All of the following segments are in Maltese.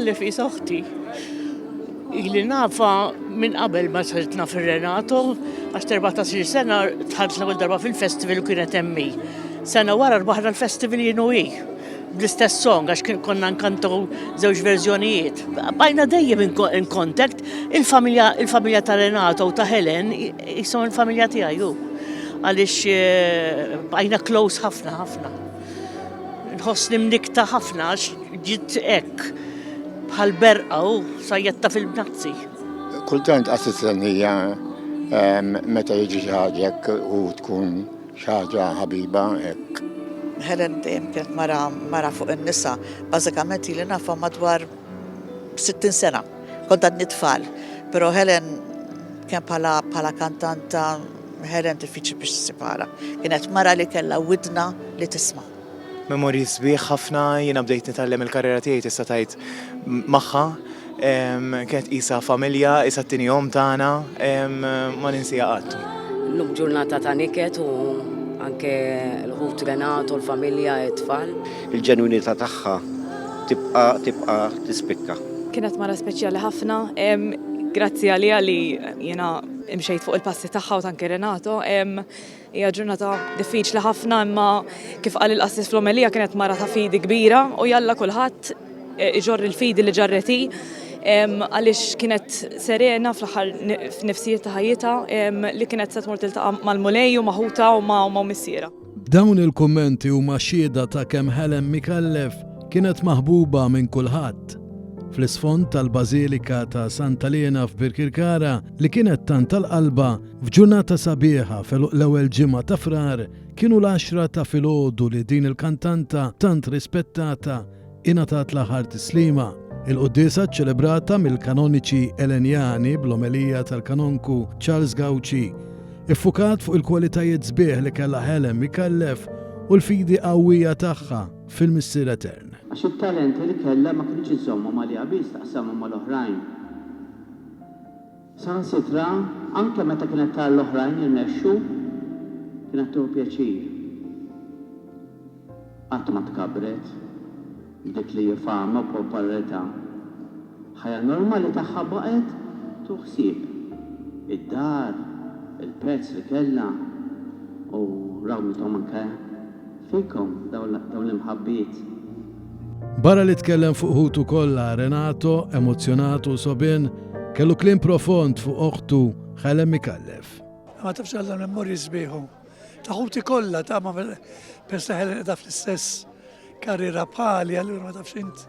Mikallef isa uħti. Ili nafa minn qabel ma sħedna fil-Renato, għax 14 sena tħadx l-ewwel darba fil-festival u kienet emmi. Sena wara rbaħna l-festival jienu bl-istess song, għax konna nkantu żewġ verżjonijiet. Bajna dejjem in contact, il-familja ta' Renato u ta' Helen jisom il-familja tiegħi hu. Għaliex bajna close ħafna. Nħossni mnikta ħafna għax ġiet hekk bħal berqa u sajjetta fil-bnazzi. Kultant assistennija meta jiġi xi ħaġa u tkun xi ħaġa ħabiba hekk. Helen dejjem kienet mara fuq in-nisa, bażikament ili nafa madwar 60 sena, kont għadni tfal. Però Helen kien bħala kantanta Helen diffiċli biex tissipara. Kienet mara li kellha widna li tisma'. Memorji sbieħ ħafna, jiena bdejt nitgħallem il-karriera tiegħi tista' tgħid magħha. Kienet qisha familja, qisha t-tieni jom tagħna, ma ninsiha qatt. Llum ġurnata ta' niket u anke l-ħut Renato, l-familja, it-tfal. Il-ġenwinità tagħha tibqa' tispikka. Kienet mara speċjali ħafna, grazzi għalija li jiena imxejt fuq il-passi tagħha u tanke Renato. Hija ġurnata diffiċli ħafna, imma kif qal il-qassis fl-omelija kienet mara ta' fidi kbira u jalla kulħadd iġorri l-fidi li ġarreti għaliex kienet serena fl-aħħar f'nifsijiet ta' ħajjitha li kienet se tmur tiltaqa' mal-mulej u maħuta u ma' missiera. Dawn il-kummenti huma xhieda ta' kemm Helen Mikallef kienet maħbuba minn kulħadd. Fl-isfond tal-Bażilika ta' Santa Lena f'Birkirkara li kienet tant tal-qalba f'ġurnata sabiħa fl-ewwel ġimgħa ta' frar kienu l-10 ta' filgħodu li din il-kantanta tant rispettata ingħatat l-aħħar tislima. Il-qudiesa ċċelebrata mill-kanoniċi Elenjani bl-omelija tal-kanonku Charles Gauci iffukat fuq il-kwalitajiet sbieħ li kellha Helen Mikallef u l-fidi qawwija tagħha fil-missier etern. Għax it-talenti li kellha ma kienx iżommhom għaliha biss taqsamhom mal-oħrajn. Saħansitra anke meta kienet tal-oħrajn irnexxu kienet tuħu pjaċir. Qatt ma tkabbret dik li fama u popolarità. Ħajja normali tagħha baqgħet tuħsieb. Id-dar, il-pezz li kellha u rawmithom anke fikom dawn l-imħabbiet. Barra li tkellem fuq ħutu kollha Renato, emozjonatu sobin, kellu kliem profond fuq oħtu Helen Mikallef. Ma tafx għalla memorji sbieħu. Ta' ħuti kollha ta' ma persa Helen qiegħda fl-istess karriera bħali, allura ma tafx int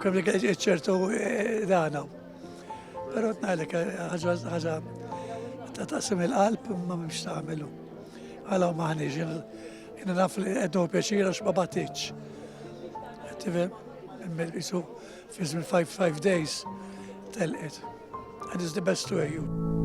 kemm li ċertu dana. Però tnajlek ħaġa ta' taqsim il-qalb ma m'hemmx tagħmelu. Għalaw maħniex jiena naf li qegħdu pjaċira x'ma batiċ. Jisu fi 5 days telqet. And it's the best way you.